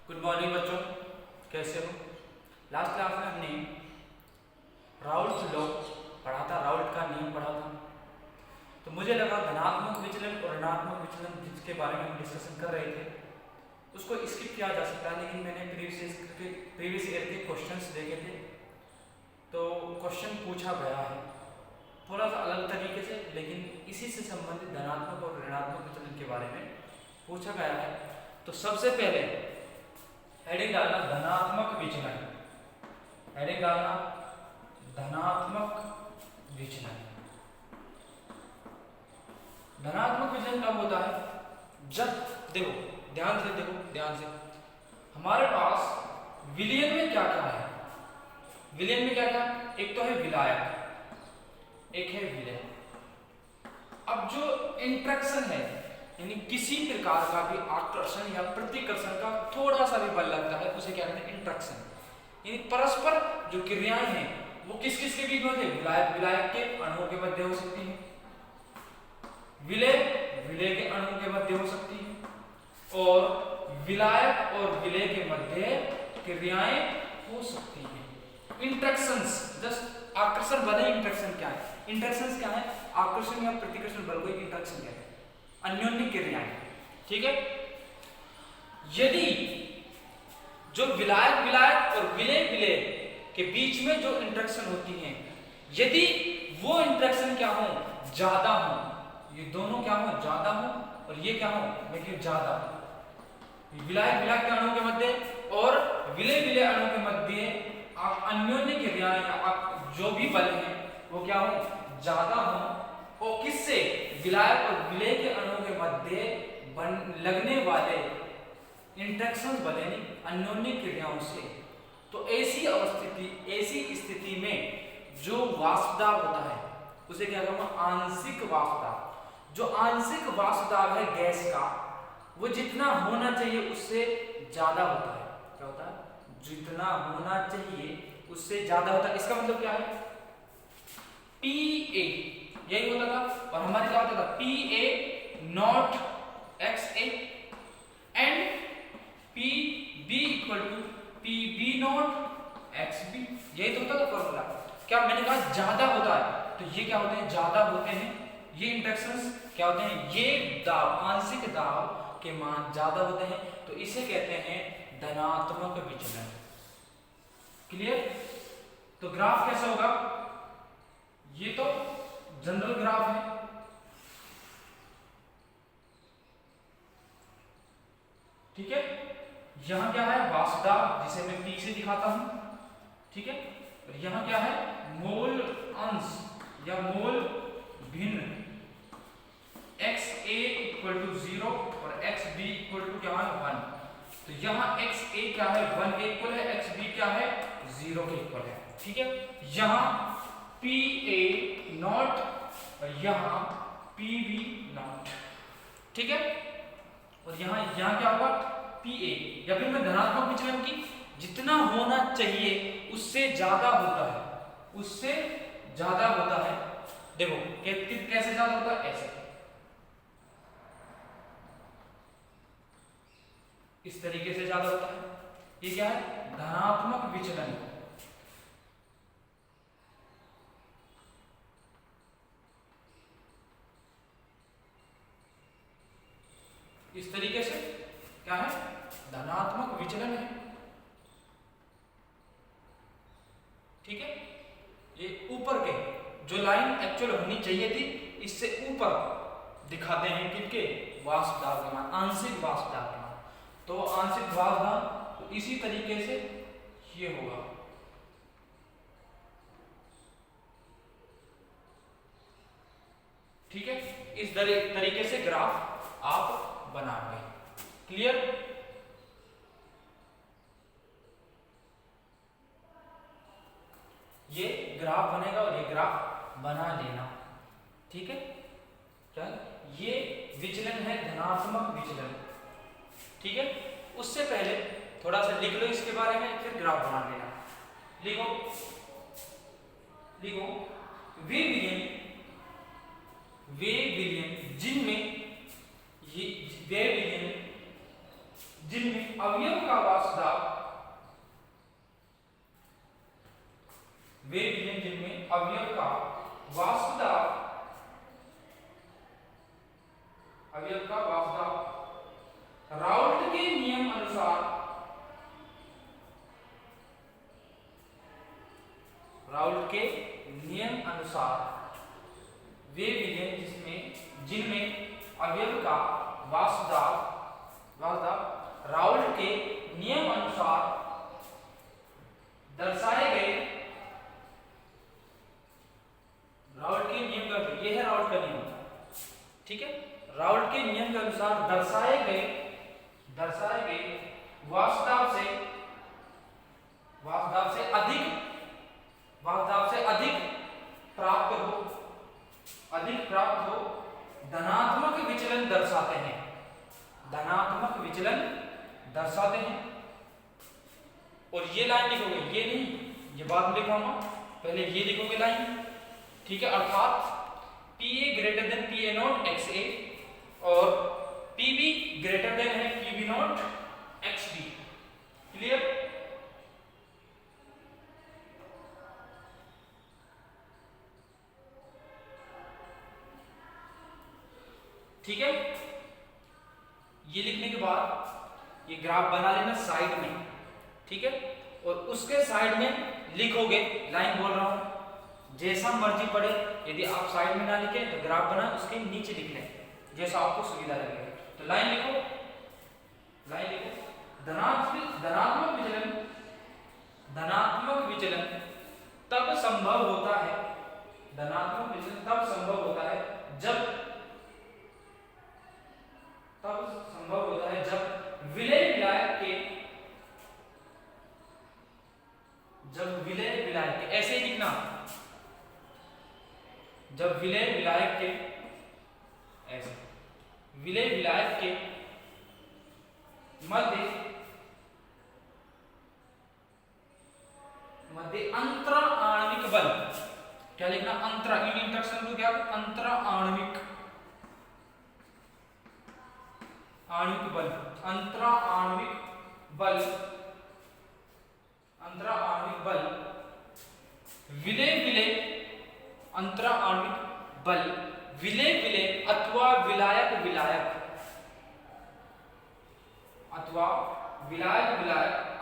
Good morning बच्चों, कैसे हो। लास्ट क्लास में हमने राउल्ट लॉ पढ़ा था, राउल्ट का नियम पढ़ा था। तो मुझे लगा धनात्मक विचलन और ऋणात्मक विचलन जिसके बारे में हम डिस्कशन कर रहे थे उसको स्किप किया जा सकता है, लेकिन मैंने प्रीवियस ईयर के क्वेश्चंस देखे थे तो क्वेश्चन पूछा गया है थोड़ा सा अलग तरीके से, लेकिन इसी से संबंधित धनात्मक और ऋणात्मक विचलन के बारे में पूछा गया है। तो सबसे पहले हेडिंग डालना धनात्मक विचलन, हेडिंग डालना धनात्मक विचलन। धनात्मक विचलन कब होता है? जब देखो ध्यान से हमारे पास विलयन में क्या क्या है। विलयन में क्या क्या, एक तो है विलायक, एक है विलय। अब जो इंट्रैक्शन है यानी किसी प्रकार का भी आकर्षण या प्रतिकर्षण का थोड़ा सा भी बल लगता है उसे क्या कहते हैं? इंट्रैक्शन। यानी परस्पर जो क्रियाएं हैं वो किस किस के बीच में होती है? विलायक के अणुओं के मध्य हो सकती है, विलय के अणुओं के मध्य हो सकती है, और विलायक और विलय के मध्य क्रियाएं हो सकती है। इंट्रैक्शंस जस्ट आकर्षण बल है। इंट्रैक्शन क्या है? इंट्रैक्शंस क्या है? आकर्षण या प्रतिकर्षण बल को इंट्रैक्शन कहते हैं, अन्योन्य क्रियाएं। ठीक है। यदि जो विलायक और विलय के बीच में जो इंट्रैक्शन होती है, यदि वो इंट्रैक्शन क्या हो? ज्यादा हो, ये दोनों क्या हो? ज्यादा हो, और ये क्या हो? देखिए ज्यादा। विलायक के अणुओं के मध्य और विलय अणुओं के मध्य अन्योन्य क्रियाएं जो भी बल है वो क्या हो? ज्यादा हो। और किससे? विलायक और विलय के अणुओं के मध्य लगने वाले इंट्रैक्शन बल यानी अन्योन्य क्रियाओं से। तो ऐसी स्थिति में जो वाष्प दाब होता है उसे क्या कहूंगा? आंशिक वाष्प दाब। जो आंशिक वाष्प दाब है गैस का, वो जितना होना चाहिए उससे ज्यादा होता है। क्या होता है? जितना होना चाहिए उससे ज्यादा होता है। इसका मतलब क्या है? PA यही होता था, और हमारे क्या होता था? PA not XA and PB equal to PB not XB। यही तो होता था फॉर्मूला। क्या मैंने कहा? ज्यादा होता है, तो ये क्या होते हैं? ज्यादा होते हैं। ये इंट्रैक्शंस क्या होते हैं? ये दाब, आंशिक दाब के मान ज्यादा होते हैं, तो इसे कहते हैं धनात्मक विचलन। क्लियर? तो ग्राफ कैसा होगा? ये तो जनरल ग्राफ है, ठीक है। यहां क्या है? वाष्प दाब, जिसे मैं P से दिखाता हूं, ठीक है। और यहां क्या है? मोल अंश या मोल भिन्न। XA इक्वल टू 0 और XB इक्वल टू क्या है? 1। तो यहाँ XA क्या है? 1 के इक्वल है, XB क्या है? 0 के इक्वल है, ठीक है। यहाँ PA नॉट और यहाँ PB नॉट, ठीक है। और यहाँ क्या होगा? PA, या फिर मैं धनात्मक विचलन की जितना होना चाहिए उससे ज्यादा होता है, उससे ज्यादा होता है। देखो कैसे ज्यादा होता है? ऐसे, इस तरीके से ज्यादा होता है। ये क्या है? धनात्मक विचलन। इस तरीके से क्या है? धनात्मक विचलन है, ठीक है। ये ऊपर के जो लाइन एक्चुअल होनी चाहिए थी इससे ऊपर दिखाते हैं किनके? वाष्प दाब के मान, आंशिक वाष्प दाब के मान। तो आंशिक वाष्प दाब तो इसी तरीके से ये होगा, ठीक है। इस तरीके से ग्राफ आप बनाओगे। क्लियर? ये ग्राफ बनेगा और ये ग्राफ बना लेना, ठीक है। क्या? ये विचलन है धनात्मक विचलन, ठीक है। उससे पहले थोड़ा सा लिख लो इसके बारे में, फिर ग्राफ बना लेना। लिखो वे विलयन जिनमें जिनमें अवयव का वासुदाव, वे विलयन जिनमें अवयव का वासुदाव, अवयव का वासुदाव राउल्ट के नियम अनुसार, राउल्ट के नियम अनुसार, वे विलयन जिनमें अवयव का वासुदाव राउल्ट के नियम अनुसार दर्शाए गए, राउल्ट के नियम का, ये है राउल्ट का नियम, ठीक है, राउल्ट के नियम के अनुसार दर्शाए गए वासुदाव से अधिक प्राप्त हो धनात्मक विचलन दर्शाते हैं, धनात्मक विचलन दर्शाते हैं। और ये लाइन लिखोगे, ये नहीं, ये बाद में लिखूंगा, पहले ये लिखोगे लाइन, ठीक है। अर्थात PA greater than PA not XA और PB ग्रेटर देन है PB नॉट XB। क्लियर? ठीक है। ये लिखने के बाद ये ग्राफ बना लेना साइड में, ठीक है। और उसके साइड में लिखोगे, लाइन बोल रहा हूं, जैसा मर्जी पड़े, यदि आप साइड में ना लिखे तो ग्राफ बना उसके नीचे लिख लें, जैसा आपको सुविधा लगेगा। तो लाइन लिखो, धनात्मक विचलन तब संभव होता है, धनात्मक विचलन तब संभव होता है जब विलय विलायक के ऐसे ही लिखना, जब विलय विलायक के ऐसे विलय विलायक के मध्य अंतरा आणविक बल, क्या लिखना, अंतरा, इन इंटरेक्शन को क्या, अंतरा आणविक बल, अंतरा आणविक बल, विलय अंतरा आणविक बल, विलय अथवा विलायक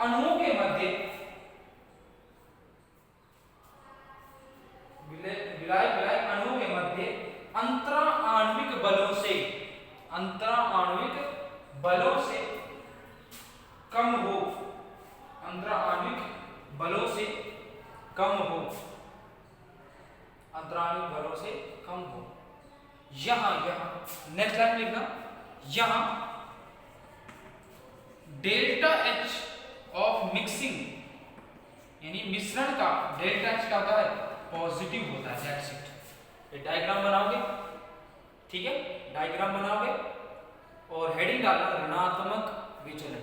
अणुओं के मध्य, विलायक अणुओं के मध्य अंतरा आणविक बलों से कम हो, अंतरा आणविक बलों से कम हो, अंतराणु बलों से कम हो। यहां नेक्स्ट लाइन लिखना, यहां डेल्टा H ऑफ मिक्सिंग, यानी मिश्रण का डेल्टा H क्या होता है, पॉजिटिव होता है, दैट्स इट। ये डायग्राम बनाओगे, ठीक है, डायग्राम बनाओगे और हेडिंग डालना ऋणात्मक विचलन।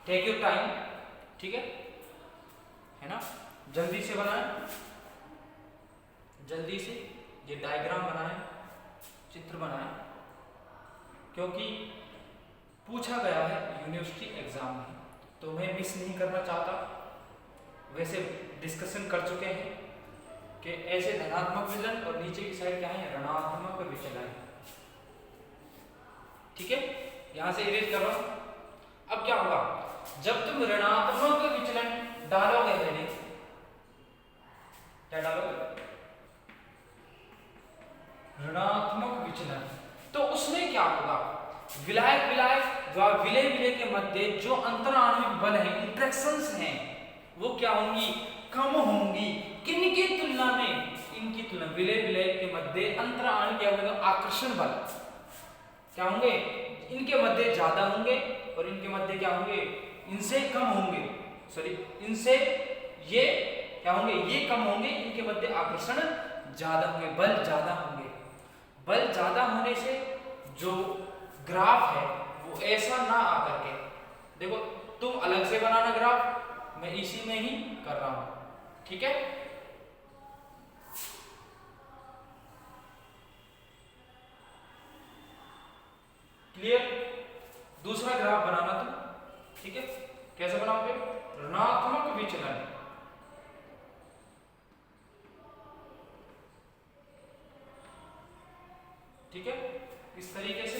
टेक योर टाइम, ठीक है ना, जल्दी से बनाएं, जल्दी से ये डायग्राम बनाएं, चित्र बनाएं, क्योंकि पूछा गया है यूनिवर्सिटी एग्जाम में, तो मैं मिस नहीं करना चाहता। वैसे डिस्कशन कर चुके हैं कि ऐसे धनात्मक विचलन और नीचे की साइड क्या है, ऋणात्मक विचलन, ठीक है। यहां से इरेज कर रहा हूं। अब क्या होगा, जब तुम ऋणात्मक विचलन डालोगे, मैंने क्या डालोगे, ऋणात्मक विचलन, तो उसमें क्या होगा, विलायक व विलय के मध्य जो अंतराणविक बल है, इंटरेक्शंस हैं, वो क्या होंगी, कम होंगी। किनकी तुलना में, इनकी तुलना, विलय के मध्य अंतराणु क्या होगा, आकर्षण बल क्या होंगे, इनके मध्य ज्यादा होंगे और इनके मध्य क्या होंगे, इनसे कम होंगे, सॉरी इनसे ये क्या होंगे, ये कम होंगे, इनके मध्य आकर्षण ज्यादा होंगे, बल ज्यादा होंगे। बल ज्यादा होने से जो ग्राफ है वो ऐसा ना आकर के, देखो तुम अलग से बनाना ग्राफ, मैं इसी में ही कर रहा हूं, ठीक है। क्लियर? दूसरा ग्राफ बनाना तुम ठीक है, कैसे बनाओगे? ऋणात्मक विचलन, ठीक है, इस तरीके से।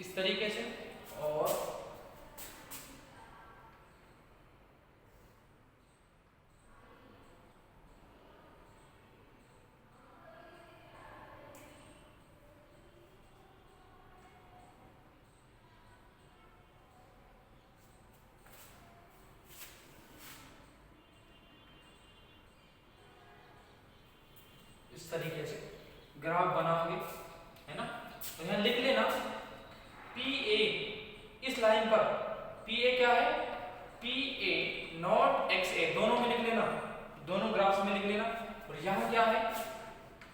इस तरीके से। और इस तरीके से ग्राफ बनाओगे, है ना। तो यहां लिख लेना PA, इस लाइन पर PA क्या है? PA नॉट XA, दोनों में लिख लेना, दोनों ग्राफ्स में लिख लेना। और यहां क्या है?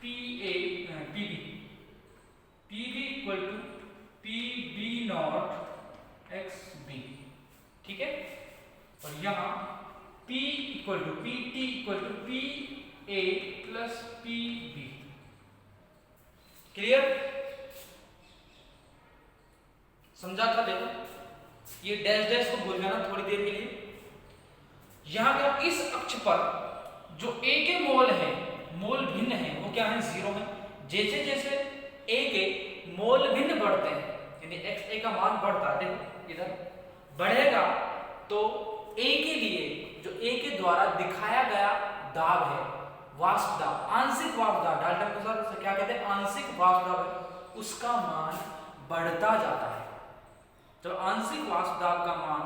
PB equal to PB not XB, ठीक है। और यहां P equal to PT equal to PA plus PB। Clear? समझा था? देखो ये डैश डैश को भूल जाना थोड़ी देर के लिए। यहां क्या, इस अक्ष पर जो A के मोल है, मोल भिन्न है, वो क्या है? 0 है। जैसे जैसे A के मोल भिन्न बढ़ते हैं, यानी XA का मान बढ़ता है, देखो इधर बढ़ेगा, तो A के लिए जो A के द्वारा दिखाया गया दाब है, वाष्प दाब, आंशिक वाष्प दाब, डाल्टन के अनुसार क्या कहते हैं? आंशिक वाष्प दाब, उसका मान बढ़ता जाता है। जब आंशिक वाष्प दाब का मान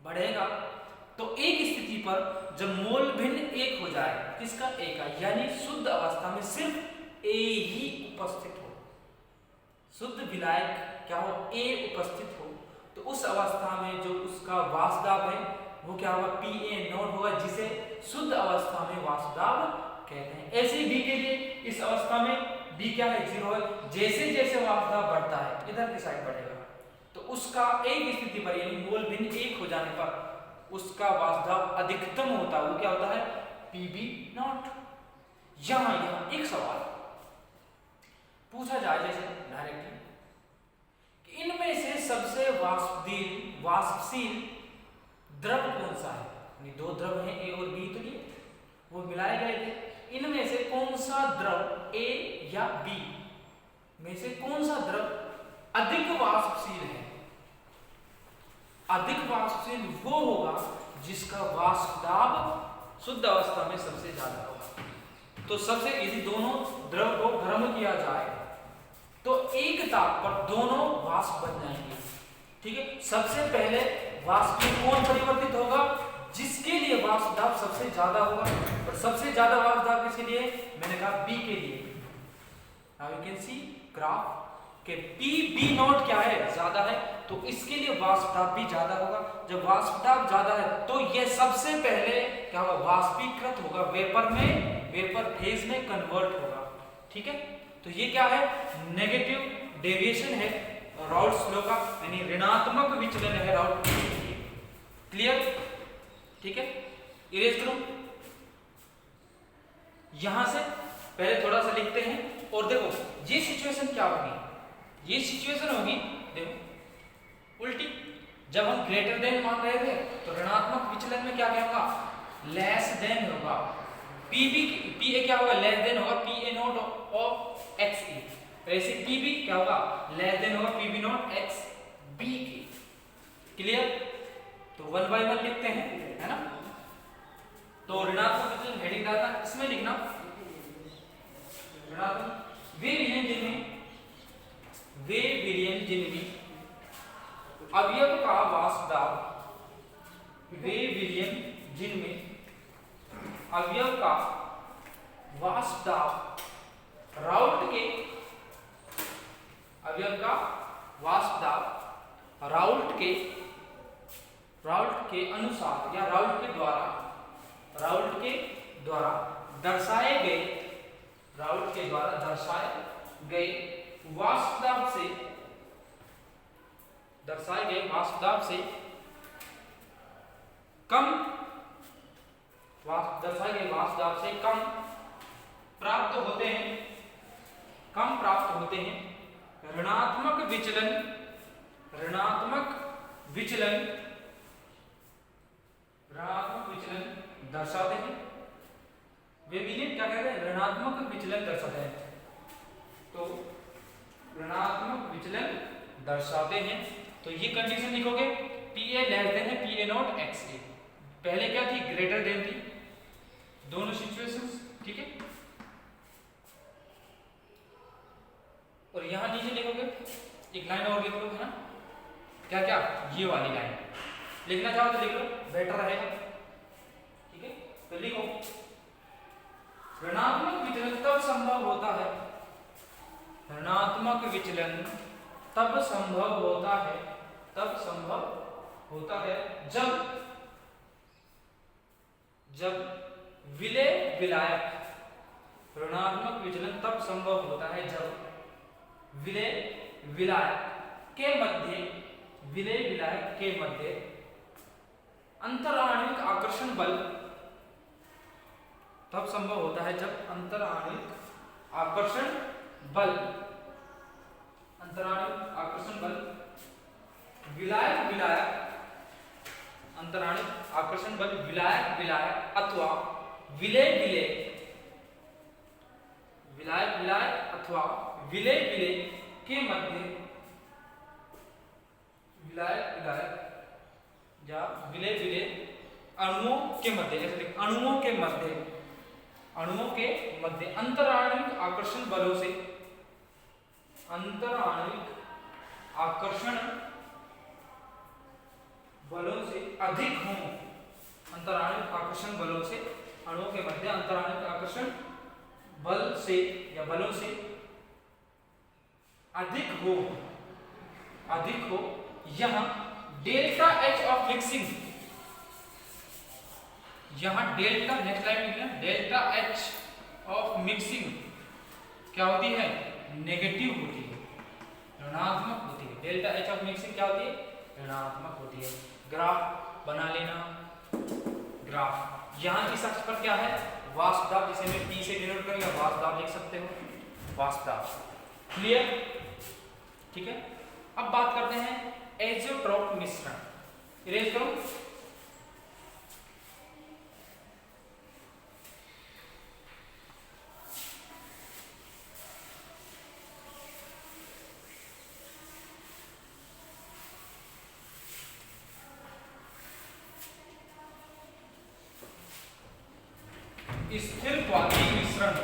बढ़ेगा तो एक स्थिति पर जब मोल भिन्न 1 हो जाए, किसका? A का, यानी शुद्ध अवस्था में सिर्फ A ही उपस्थित हो, शुद्ध विलायक क्या हो? A उपस्थित हो, तो उस अवस्था में जो उसका वाष्प दाब है वो क्या होगा? PA नॉट होगा, जिसे शुद्ध अवस्था में वाष्प दाब कहते हैं। ऐसे ही B के लिए इस अवस्था में B क्या है? 0 है। जैसे जैसे वाष्प दाब बढ़ता है, इधर की साइड बढ़ेगा, तो उसका एक स्थिति पर यानी मोल भिन्न 1 हो जाने पर उसका वाष्प दाब अधिकतम होता है, वो क्या होता है? PB not. यहां एक सवाल पूछा जाए जैसे डायरेक्टली कि इनमें से सबसे वाष्पशील द्रव कौन सा है? दो द्रव हैं A और B, तो ये वो मिलाए गए थे, इनमें से कौन सा द्रव A या B में से कौन सा द्रव अधिक वाष्पशील है? अधिक वाष्पशील वो होगा जिसका वाष्प दाब शुद्ध अवस्था में सबसे ज्यादा होगा। तो सबसे, यदि दोनों द्रव को गर्म किया जाए तो एक ताप पर दोनों वाष्प बन जाएंगे, ठीक है। सबसे पहले वाष्प में कौन परिवर्तित होगा? जिसके लिए वाष्प दाब सबसे ज्यादा होगा, और सबसे ज्यादा वाष्प दाब किसके लिए? मैंने कहा B के लिए। Now you can see graph के PB नॉट क्या है? ज्यादा है, तो इसके लिए वाष्प दाब भी ज्यादा होगा। जब वाष्प दाब ज्यादा है तो यह सबसे पहले क्या होगा? वाष्पीकृत होगा, वेपर फेज में कन्वर्ट होगा, ठीक है। तो ये क्या है? नेगेटिव डेविएशन है राउल्ट्स लॉ का, यानी ऋणात्मक विचलन है राउल्ट। क्लियर? ठीक है, इरेज करो। यहां से पहले थोड़ा सा लिखते हैं और देखो ये सिचुएशन क्या होगी। ये सिचुएशन होगी, देखो उल्टी। जब हम ग्रेटर देन मान रहे थे तो ऋणात्मक विचलन में क्या होगा? लेस देन होगा। PA क्या होगा? लेस देन होगा PA नॉट ऑफ XA। ऐसे PB क्या होगा? लेस देन होगा PB नॉट XB के। क्लियर? तो 1 by 1 लिखते हैं, है ना। तो ऋणात्मक विचलन हेडिंग डालना, इसमें लिखना ऋणात्मक वे विलयन जिनमें अवयव का वाष्प दाब, वे विलयन जिनमें अवयव का वाष्प दाब राउल्ट के, अवयव का वाष्प दाब राउल्ट के अनुसार या राउल्ट के द्वारा दर्शाए गए वाष्प दाब से दर्शाए गए वाष्प दाब से कम दर्शाए गए वाष्प दाब से कम प्राप्त होते हैं ऋणात्मक विचलन दर्शाते हैं। वे विलेन क्या कहते हैं? ऋणात्मक विचलन दर्शाते हैं। तो ऋणात्मक विचलन दर्शाते हैं। तो ये कंडीशन लिखोगे Pa लेस देन है Pa नॉट XA। पहले क्या थी? ग्रेटर देन थी, दोनों सिचुएशंस, ठीक है। और यहां नीचे लिखोगे एक लाइन और लिख लो, है ना? क्या क्या? ये वाली लाइन लिखना चाहो तो लिख लो, बेटर रहेगा, ठीक है। तो लिखो ऋणात्मक विचलन तब संभव होता है, ऋणात्मक विचलन तब संभव होता है जब विलेय विलायक, ऋणात्मक विचलन तब संभव होता है जब विलेय विलायक के मध्य अंतराणविक आकर्षण बल, तब संभव होता है जब अंतराणविक आकर्षण बल अंतराणविक आकर्षण बल विलायक अथवा विलेय अथवा विलेय के मध्य विलेय अणुओं के मध्य, जैसे अणुओं के मध्य अंतराणविक आकर्षण बलों से अधिक हों, अंतराणविक आकर्षण बलों से अणुओं के मध्य अंतराणविक आकर्षण बलों से अधिक हो यहां डेल्टा H ऑफ मिक्सिंग, यहां डेल्टा, नेक्स्ट लाइन में डेल्टा H ऑफ मिक्सिंग क्या होती है? नेगेटिव होती है, ऋणात्मक होती है। डेल्टा H ऑफ मिक्सिंग क्या होती है? ऋणात्मक होती है। ग्राफ बना लेना, ग्राफ यहां इस अक्ष पर क्या है? वाष्प दाब, जिसे मैं P से डिनोट करूंगा, वाष्प दाब लिख सकते हो, वाष्प दाब। क्लियर? ठीक है। अब बात करते हैं एज़ोट्रोप मिश्रण। इरेज करो। स्थिर क्वाथी मिश्रण,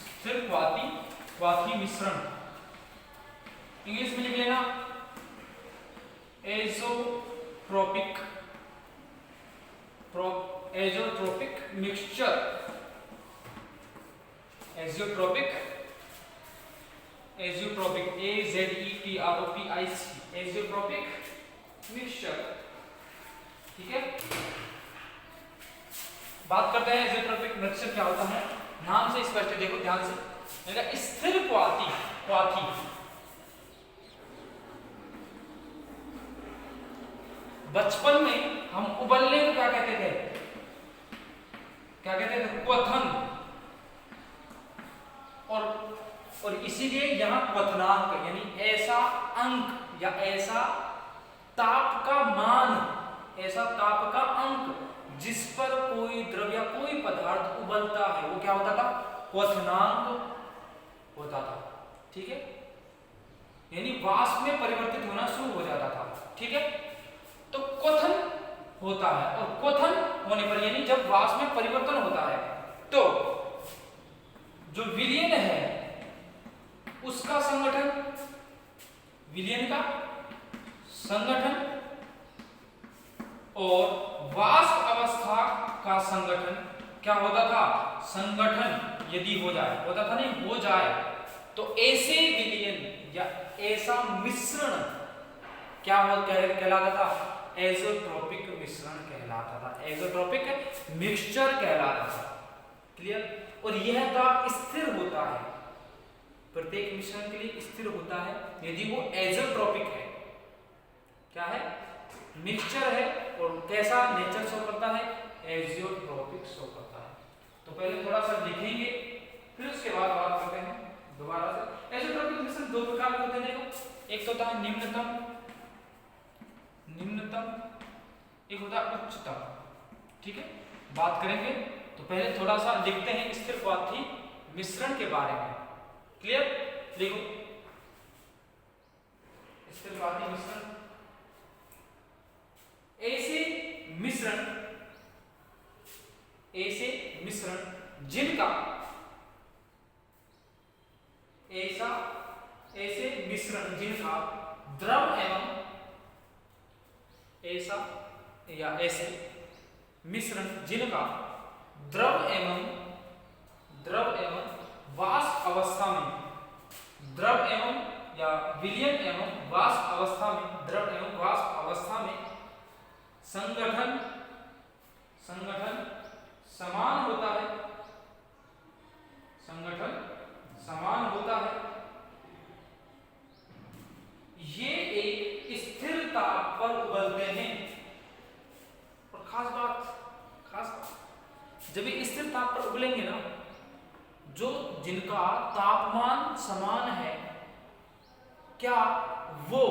स्थिर क्वाथी मिश्रण इंग्लिश में लिख लेना azeotropic mixture, azeotropic AZETROPIC, azeotropic mixture, ठीक है। बात करते हैं एज़ोट्रोपिक मिक्सचर क्या होता है। नाम से स्पष्ट, देखो ध्यान से, स्थिर क्वाथी बचपन में हम उबलने को क्या कहते थे? क्वथन। और इसीलिए यहां क्वथनांक यानी ऐसा अंक या ऐसा ताप का मान, ऐसा ताप का अंक जिस पर कोई द्रव्य या कोई पदार्थ उबलता है, वो क्या होता था? क्वथनांक होता था, ठीक है। यानी वाष्प में परिवर्तित होना शुरू हो जाता था, ठीक है। तो क्वथन होता है, और क्वथन होने पर यानी जब वाष्प में परिवर्तन होता है तो जो विलयन है उसका संगठन, विलयन का संगठन और वाष्प अवस्था का संगठन क्या होता था? संगठन यदि हो जाए, होता था नहीं, हो जाए तो ऐसे विलयन या ऐसा मिश्रण क्या कहलाता था? एज़ोट्रोपिक मिश्रण कहलाता था, एज़ोट्रोपिक मिक्सचर कहलाता था। क्लियर? और यह ताप स्थिर होता है, प्रत्येक मिश्रण के लिए स्थिर होता है यदि वो एज़ोट्रोपिक है। क्या है? मिक्सचर है और कैसा नेचर शो करता है? एज़ोट्रोपिक शो करता है। तो पहले थोड़ा सा लिखेंगे फिर उसके बाद बात करते हैं दोबारा से। एज़ोट्रोपिक मिश्रण दो प्रकार के होते हैं। देखो, एक तो होता है निम्नतम, एक होता है उच्चतम। ठीक है, बात करेंगे। तो पहले थोड़ा सा लिखते हैं स्थिरवादी मिश्रण के बारे में। क्लियर? देखो, स्थिरवादी मिश्रण ऐसे मिश्रण जिनका द्रव एवं ऐसे मिश्रण जिनका द्रव एवं वाष्प अवस्था में, द्रव एवं या विलयन एवं वाष्प अवस्था में, द्रव एवं वाष्प अवस्था में संगठन समान होता है, ये एक स्थिर ताप पर उबलते हैं। और खास बात, जब ये स्थिर ताप पर उबलेंगे ना, जो जिनका तापमान समान है, क्या वो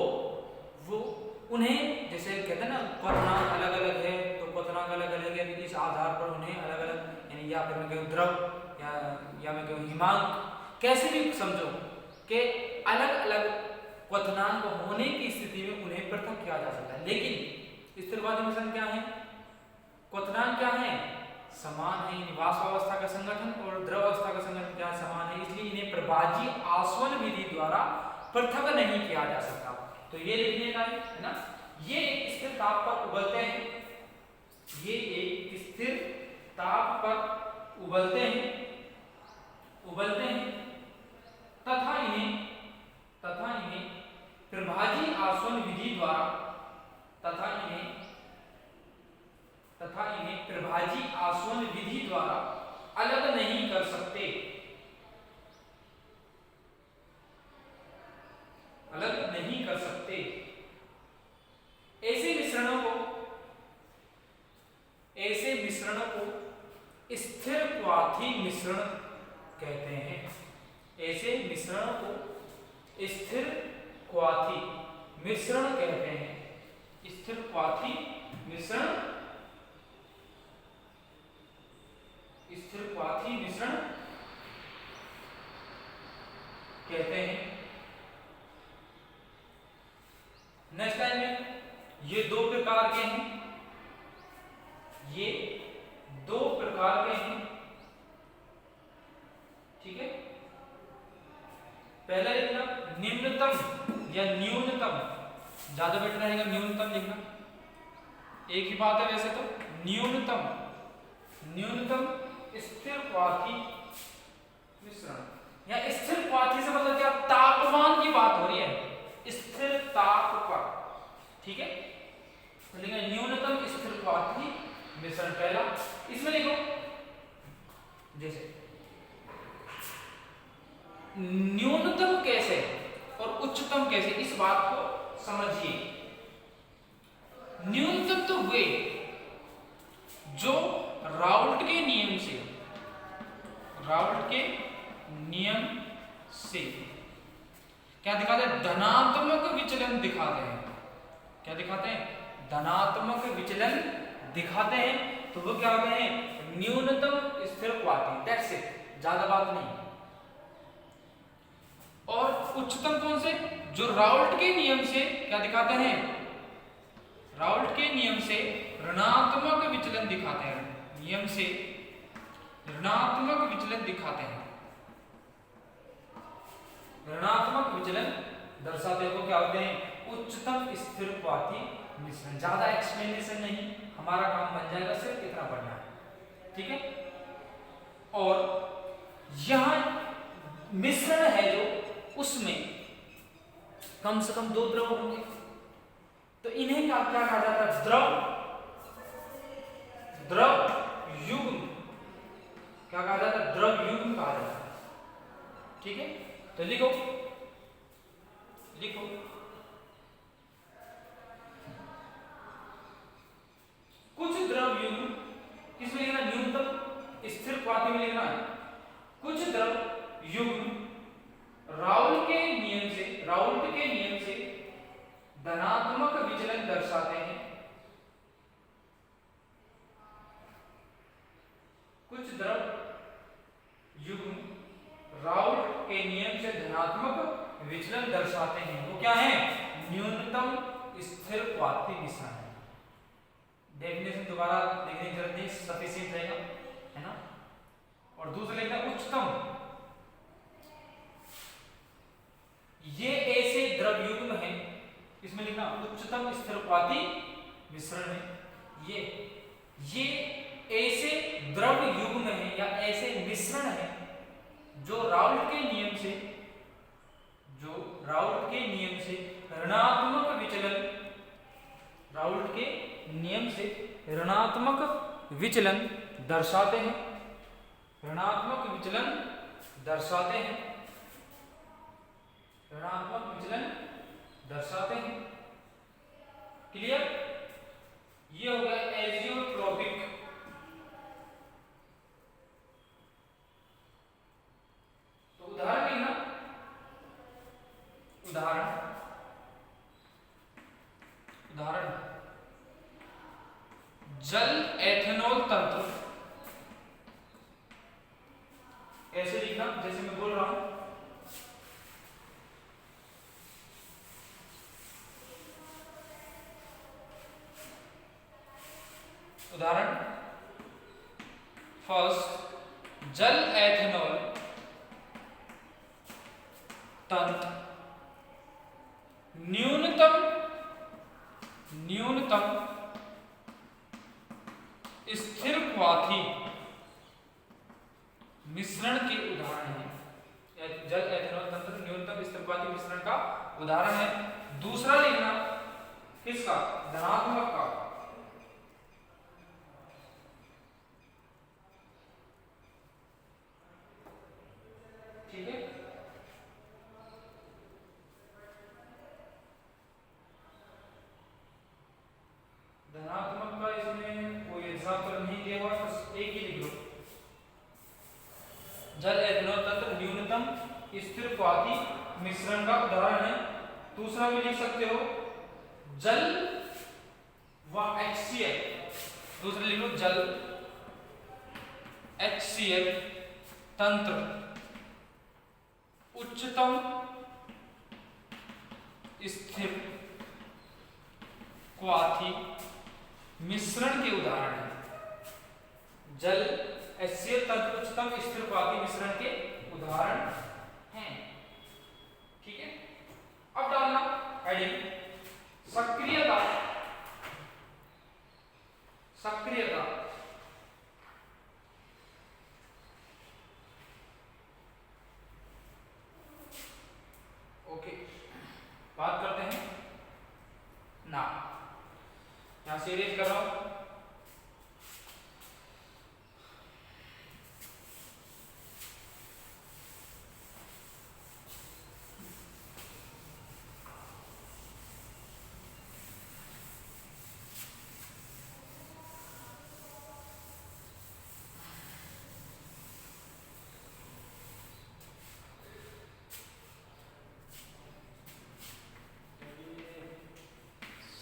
उन्हें, जैसे कहते हैं ना क्वथनांक अलग अलग है, तो क्वथनांक अलग अलग है, इस आधार पर उन्हें अलग अलग, यानी या फिर मैं कहूँ द्रव या मैं कहूँ हिमांक, कैसे भी समझो कि अलग अलग क्वथनांक होने की स्थिति में उन्हें पृथक किया जा सकता है। लेकिन स्थिरवादी मिश्रण क्या है? क्वथनांक क्या है? समान है। वाष्प अवस्था का संगठन और द्रव अवस्था का संगठन क्या समान है, इसलिए इन्हें प्रभाजी आसवन विधि द्वारा पृथक नहीं किया जा सकता। तो ये लिखने का है ना, ये एक स्थिर ताप पर उबलते हैं, ये एक स्थिर ताप पर उबलते हैं तथा इन्हें प्रभाजी आसवन विधि द्वारा प्रभाजी आसवन विधि द्वारा अलग नहीं कर सकते, ऐसे मिश्रणों को स्थिरवादी मिश्रण कहते हैं। ऐसे मिश्रणों को स्थिरवादी मिश्रण कहते हैं। स्थिरवादी मिश्रण कहते हैं। नेक्स्ट टाइम में ये दो प्रकार के हैं, ठीक है। पहला लिखना निम्नतम या न्यूनतम, ज्यादा बेटर रहेगा न्यूनतम लिखना, एक ही बात है वैसे तो। न्यूनतम स्थिरवादी मिश्रण या स्थिरवादी से मतलब क्या? तापमान की बात हो रही है, स्थिर ताप पर। ठीक है, तो लिखा न्यूनतम स्थिरवादी मिश्रण पहला। इसमें लिखो जैसे न्यूनतम कैसे और उच्चतम कैसे, इस बात को समझिए। न्यूनतम तो हुए जो राउल्ट के नियम से क्या दिखाते हैं? धनात्मक विचलन दिखाते हैं। क्या दिखाते हैं? धनात्मक विचलन दिखाते हैं। तो वो क्या होते हैं? न्यूनतम स्थिरवादी। दैट्स इट, ज्यादा बात नहीं। और उच्चतम कौन से? जो राउल्ट के नियम से क्या दिखाते हैं? राउल्ट के नियम से ऋणात्मक विचलन दिखाते हैं। नियम से ऋणात्मक विचलन दिखाते हैं। ऋणात्मक विचलन दर्शाते हो क्या होते हैं? उच्चतम स्थिरवादी मिश्रण। ज्यादा एक्सप्लेनेशन नहीं, हमारा काम बन जाएगा सिर्फ इतना पढ़ना है। ठीक है, और यहां मिश्रण है जो, उसमें कम से कम दो द्रव होंगे, तो इन्हें क्या कहा जाता है? द्रव युग्म। क्या कहा जाता है? द्रव युग्म कहा जाता है। ठीक है, तो लिखो लिखो कुछ द्रव युग्म, किसमें लिखना, न्यूनतम स्थिर क्वाथी में लिखना है। कुछ द्रव युग्म राउल्ट के नियम से धनात्मक विचलन दर्शाते हैं। कुछ द्रव युग्म राउल्ट के नियम से धनात्मक विचलन दर्शाते हैं। वो क्या है, न्यूनतम स्थिर क्वाथी मिश्रण है। डेफिनेशन दोबारा लिखने की जरूरत नहीं, सफिशिएंट रहेगा, है ना। और दूसरा लिखना उच्चतम, ये ऐसे द्रव युग्म है, इसमें लिखना उच्चतम स्थिर क्वाथी मिश्रण है। ये ऐसे द्रव युग्म है या ऐसे मिश्रण है जो राउल्ट के नियम से ऋणात्मक विचलन, राउल्ट के नियम से ऋणात्मक विचलन दर्शाते हैं। ऋणात्मक विचलन दर्शाते हैं, ऋणात्मक विचलन दर्शाते हैं। क्लियर, ये हो गया एजियोट्रोपिक। तो उदाहरण लिखना, उदाहरण जल एथेनॉल तंत्र, ऐसे लिखना जैसे मैं बोल रहा हूं। उदाहरण फर्स्ट, जल एथेनॉल तंत्र न्यूनतम स्थिर क्वाथी मिश्रण के उदाहरण है। जल एथेनॉल तंत्र न्यूनतम स्थिर क्वाथी मिश्रण का उदाहरण है। दूसरा लिखना किसका, धनात्मक का। ठीक है, धनात्मक का इसमें कोई एग्जाम्पल नहीं दिया हुआ, बस एक ही लिख लो, जल एथेनॉल तंत्र न्यूनतम स्थिर क्वाथी मिश्रण का उदाहरण है। दूसरा भी लिख सकते हो, जल व HCl, दूसरा लिख लो जल HCl तंत्र उच्चतम स्थिर क्वाथी मिश्रण के उदाहरण है। जल HCl तंत्र उच्चतम स्थिर क्वाथी मिश्रण के उदाहरण हैं। ठीक है, अब डालना हेडिंग सक्रियता। सक्रियता ओके, बात करते हैं ना, यहां से इरेज कर रहा हूं।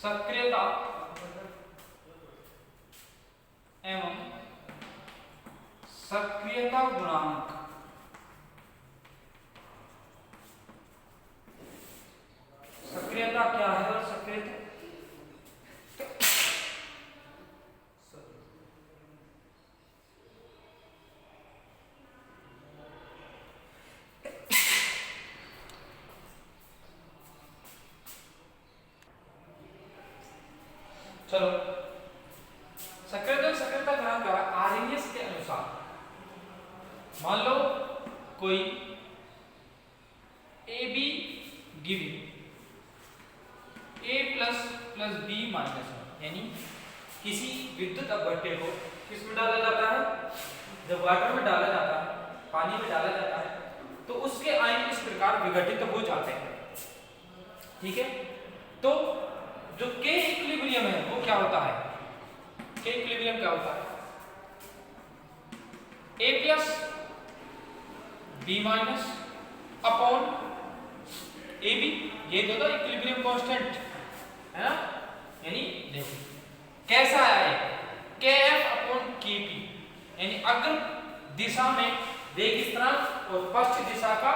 सक्रियता एवं सक्रियता गुणांक। सक्रियता क्या है और सक्रियता चलो, सक्रियता गुणांक का आरएनएस के अनुसार मान लो कोई A B giving A plus plus B minus, यानी किसी विद्युत अपघट्य को किस में डाला जाता है, जब वाटर में डाला जाता है, पानी में डाला जाता है, तो तो उसके आयन इस प्रकार विघटित हो जाते हैं। ठीक है, तो जो के इक्विलिब्रियम है वो क्या होता है? के इक्विलिब्रियम क्या होता है? A plus B minus upon A B, ये तो था इक्विलिब्रियम कांस्टेंट है ना। यानी देखो कैसा है, के एफ अपॉन के पी, यानी अग्र दिशा में वेग स्थिरांक और पश्च दिशा का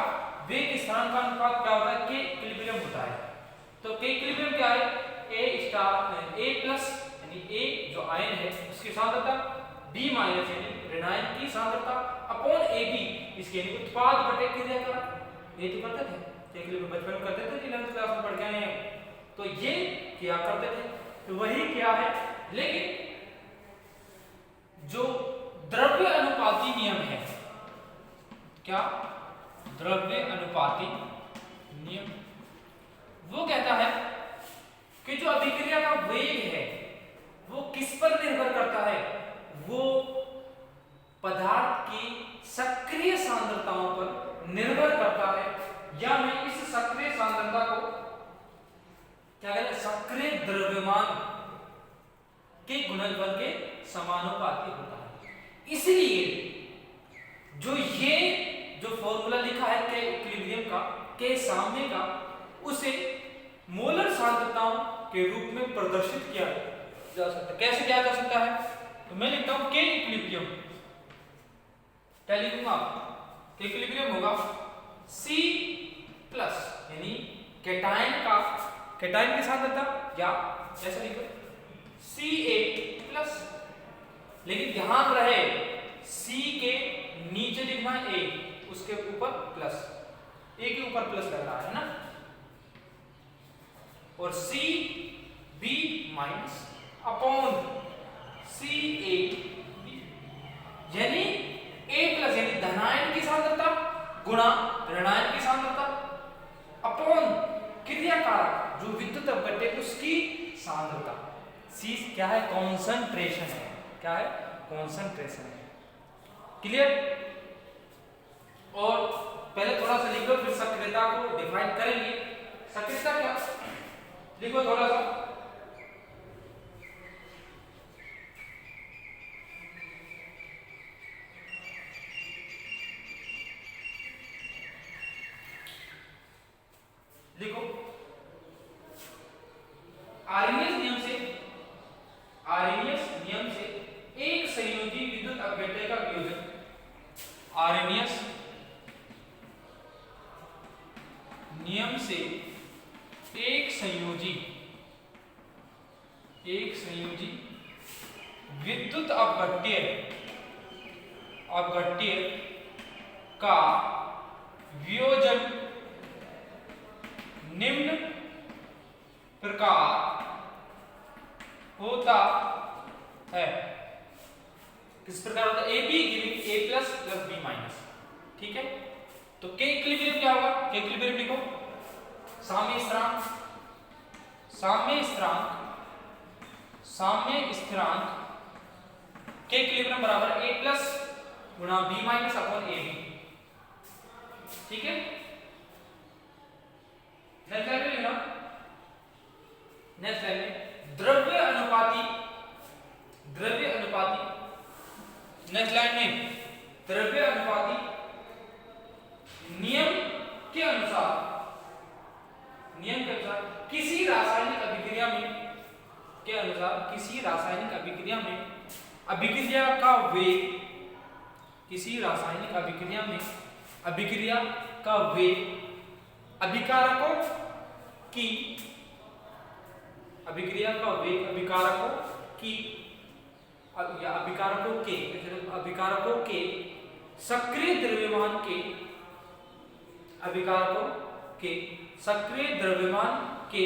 वेग स्थिरांक का अनुपात क्या होता है? के इक्विलिब्रियम होता है। तो के इक्विलिब्रियम क्या है? ए स्टार ए प्लस यानी ए जो आयन है उसकी सांद्रता, बी माइनस यानी ऋणायन की सांद्रता अपॉन ए बी इसके यानी उत्पाद बटे क्रिया का। ये तो करते थे, के इक्विलिब्रियम बचपन में करते थे, 11वीं क्लास में पढ़ के आए हैं, तो ये किया करते थे। तो वही क्या है, लेकिन जो द्रव्य अनुपाती नियम है, क्या द्रव्य अनुपाती नियम, वो कहता है कि जो अभिक्रिया का वेग है वो किस पर निर्भर करता है? वो पदार्थ की सक्रिय सांद्रताओं पर निर्भर करता है, या मैं इस सक्रिय सांद्रता को क्या कहते हैं? सक्रिय द्रव्यमान के गुणनफल के समानुपाती होता है। इसलिए जो ये जो फॉर्मूला लिखा है के इक्विलिब्रियम का, के सामने का, उसे मोलर सांद्रताओं के रूप में प्रदर्शित किया जा सकता है। कैसे किया जा सकता है? तो मैं लिखता हूं के इक्विलिब्रियम, क्या लिखूंगा? के इक्विलिब्रियम होगा C प्लस यानी कैटायन की सांद्रता, या ऐसा लिखो Ca प्लस, लेकिन ध्यान रहे C के नीचे लिखना है A, उसके ऊपर प्लस, A के ऊपर प्लस लग रहा है ना, और Cb माइनस अपॉन Ca यानी A प्लस यानी धनायन की सांद्रता गुणा ऋणायन की सांद्रता अपॉन क्रियाकारक जो विद्युत अपघट्य उसकी सांद्रता। C क्या है? कॉन्सेंट्रेशन है। क्या है? कॉन्सेंट्रेशन है। क्लियर? और पहले थोड़ा सा लिखो, फिर सक्रियता को डिफाइन करेंगे। सक्रियता क्या? लिखो थोड़ा सा, लिखो आर्हेनियस नियम से एक संयोजी विद्युत अपघट्य का वियोजन, आर्हेनियस नियम से एक संयोजी विद्युत अपघट्य का वियोजन निम्न प्रकार होता है। किस प्रकार होता है? A B giving A plus plus B minus. ठीक है, तो के इक्विलिब्रियम क्या होगा? के इक्विलिब्रियम लिखो, साम्य स्थिरांक के इक्विलिब्रियम बराबर ए प्लस गुणा B minus upon A B. ठीक है, नेक्स्ट लाइन में लिखना, नेक्स्ट लाइन में द्रव्य अनुपाती, नेक्स्ट लाइन में द्रव्य अनुपाती नियम के अनुसार किसी रासायनिक अभिक्रिया में अभिक्रिया का वेग अभिकारकों के सक्रिय द्रव्यमान के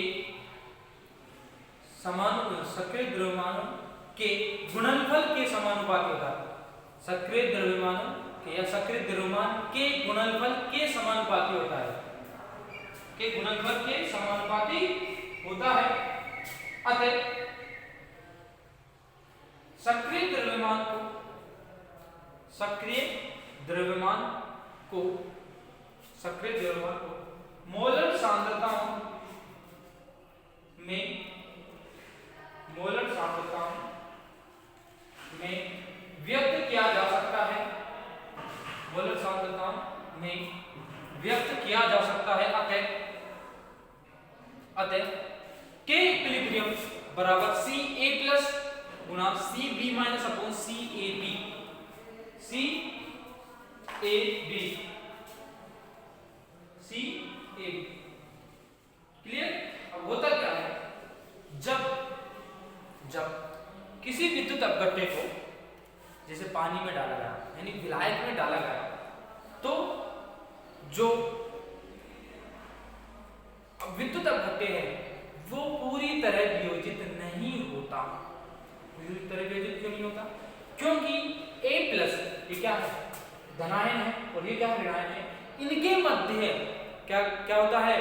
गुणनफल के समानुपाती होता है। सक्रिय द्रव्यमानों के या सक्रिय द्रव्यमान के गुणनफल के समानुपाती होता है, अतः सक्रिय द्रव्यमान को सक्रिय द्रव्यमान को मोलर सांद्रताओं में व्यक्त किया जा सकता है, मोलर सांद्रताओं में व्यक्त किया जा सकता है। अतः के इक्विलिब्रियम बराबर CA प्लस गुना CB minus upon CAB। Clear? अब होता क्या है, जब किसी विद्युत अपघट्य को जैसे पानी में डाला गया यानी विलायक में डाला गया, तो जो विद्युत अपघट्य है वो पूरी तरह वियोजित नहीं होता। पूरी तरह वियोजित क्यों नहीं होता? क्योंकि A प्लस ये क्या है, धनायन है, और ये क्या है, ऋणायन है। इनके मध्य क्या होता है,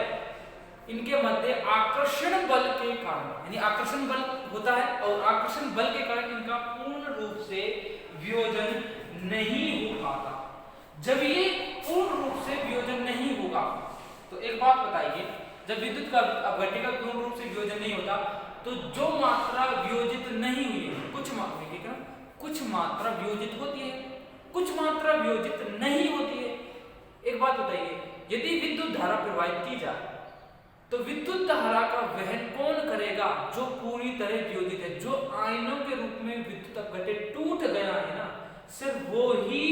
इनके मध्य आकर्षण बल के कारण, यानी आकर्षण बल होता है, और आकर्षण बल के कारण इनका पूर्ण रूप से वियोजन नहीं हो पाता। जब ये पूर्ण रूप से वियोजन नहीं होगा, तो एक बात बताइए, जब विद्युत का अपघट्य का पूर्ण रूप से वियोजन नहीं होता, तो जो मात्रा वियोजित नहीं हुई है, कुछ मात्रा वियोजित होती है, कुछ मात्रा वियोजित नहीं होती है। एक बात बताइए, यदि विद्युत धारा प्रवाहित की जाए तो विद्युत धारा का वहन कौन करेगा? जो पूरी तरह वियोजित है, जो आयनों के रूप में विद्युत अपघट्य टूट गया है ना, सिर्फ वो ही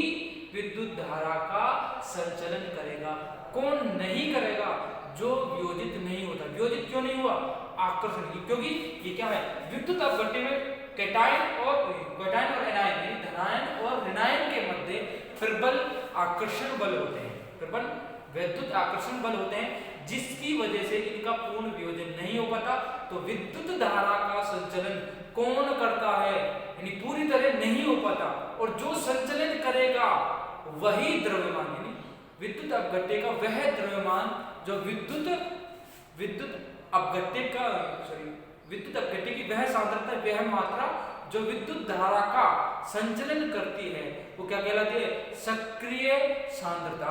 विद्युत धारा का संचलन करेगा। कौन नहीं करेगा? जो वियोजित नहीं होता। वियोजित क्यों नहीं हुआ? आकर्षण, क्योंकि ये क्या है, विद्युत अपघट्य में कैटायन और एनायन यानी धनायन और ऋणायन के मध्य प्रबल आकर्षण बल होते हैं, प्रबल विद्युत आकर्षण बल होते हैं, जिसकी वजह से इनका पूर्ण वियोजन नहीं हो पाता। तो विद्युत धारा का संचलन कौन करता है, यानी पूरी तरह नहीं हो पाता, और जो संचलन करेगा वही द्रव्यमान, यानी विद्युत अपघट्य का वह द्रव्यमान जो विद्युत अपघट्य की वह सांद्रता, वह मात्रा जो विद्युत धारा का संचलन करती है, वो क्या कहलाती है? सक्रिय सांद्रता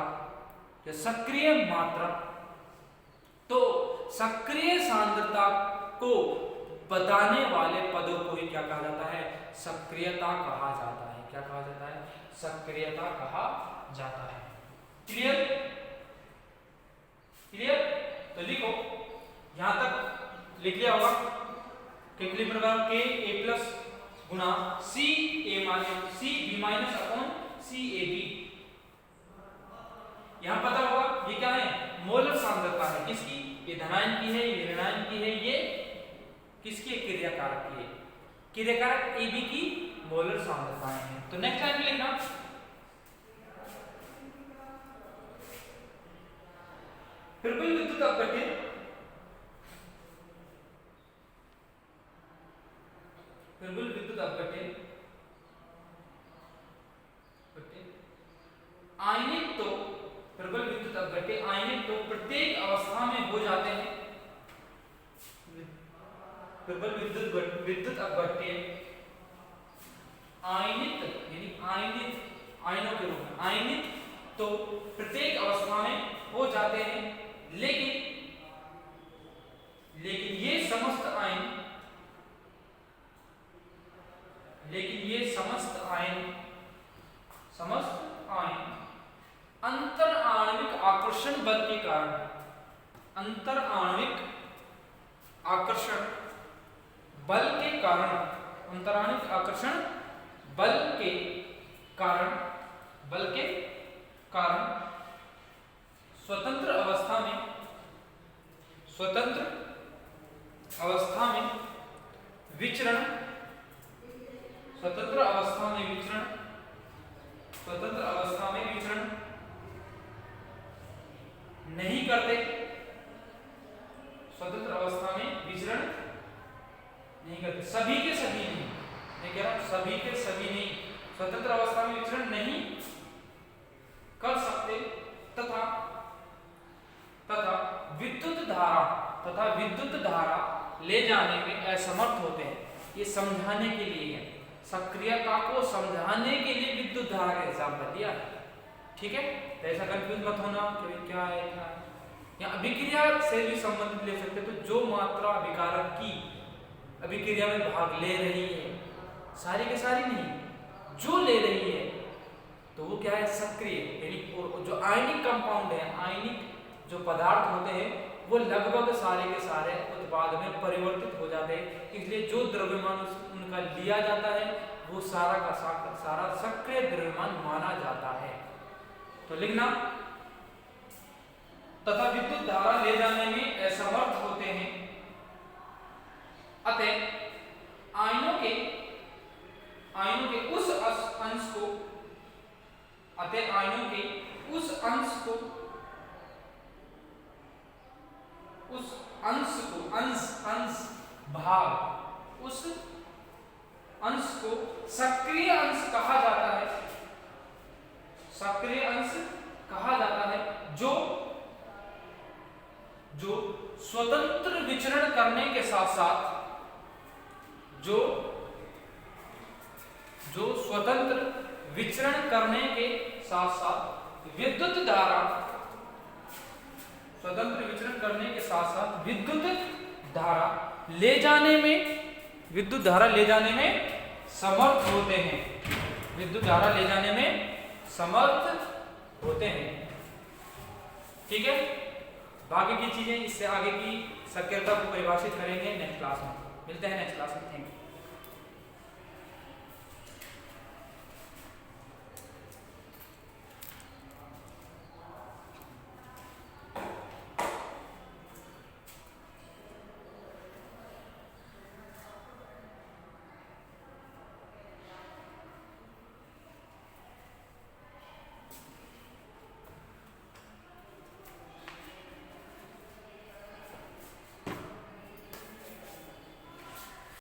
या सक्रिय मात्रा। तो सक्रिय सांद्रता को बताने वाले पदों को ही क्या कहा जाता है? सक्रियता कहा जाता है। क्या कहा जाता है? सक्रियता कहा जाता है। क्लियर? तो लिखो, यहां तक लिख लिया होगा के A plus Guna CB minus upon CAB। यहां पता होगा ये क्या है? मोलर सांद्रता है। किसकी? ये धनायन की है, ये ऋणायन की है, ये किसकी? क्रियाकारक की है। क्रियाकारक AB की मोलर सांद्रताएं हैं। तो नेक्स्ट लाइन में लिखना, प्रबल विद्युत अपघट्य आयनिक तो प्रबल विद्युत अपघट्य आयनिक तो प्रत्येक अवस्था में हो जाते हैं। प्रबल विद्युत अपघट्य आयनित यानी आयनों के रूप में आयनित तो प्रत्येक अवस्था में हो जाते हैं, लेकिन ये समस्त आयन अंतर आणविक आकर्षण बल के कारण अंतर आणविक आकर्षण बल के कारण स्वतंत्र अवस्था में विचरण नहीं करते। सभी के सभी नहीं, मैं कह रहा हूं सभी के सभी नहीं, स्वतंत्र अवस्था में विचरण नहीं कर सकते तथा विद्युत धारा ले जाने में असमर्थ होते हैं। ये समझाने के लिए है, सक्रियता को समझाने के लिए विद्युत धारा का एग्जाम्पल दिया है। ठीक है, तो ऐसा कंफ्यूज मत होना कि क्या है क्या है। या अभिक्रिया से भी संबंधित ले सकते, तो जो मात्रा अभिकारक की अभिक्रिया में भाग ले रही है, सारी के सारी नहीं, जो ले रही है, तो वो क्या है, सक्रिय। यानी जो आयनिक कंपाउंड है, आयनिक जो पदार्थ होते हैं, वो लगभग सारे के सारे उत्पाद में परिवर्तित हो जाते हैं। इसलिए जो द्रव्यमान उनका लिया जाता है वो सारा का सारा सक्रिय द्रव्यमान माना जाता है। तो लिखना, तथा विद्युत धारा ले जाने में असमर्थ होते हैं, अतः आयनों के उस अंश को सक्रिय अंश कहा जाता है। सक्रिय अंश कहा जाता है जो स्वतंत्र विचरण करने के साथ साथ स्वतंत्र विचरण करने के साथ साथ विद्युत धारा ले जाने में समर्थ होते हैं। विद्युत धारा ले जाने में समर्थ होते हैं। ठीक है, बाकी की चीजें, इससे आगे की सक्रियता को परिभाषित करेंगे नेक्स्ट क्लास में। मिलते हैं नेक्स्ट क्लास में। Thank you.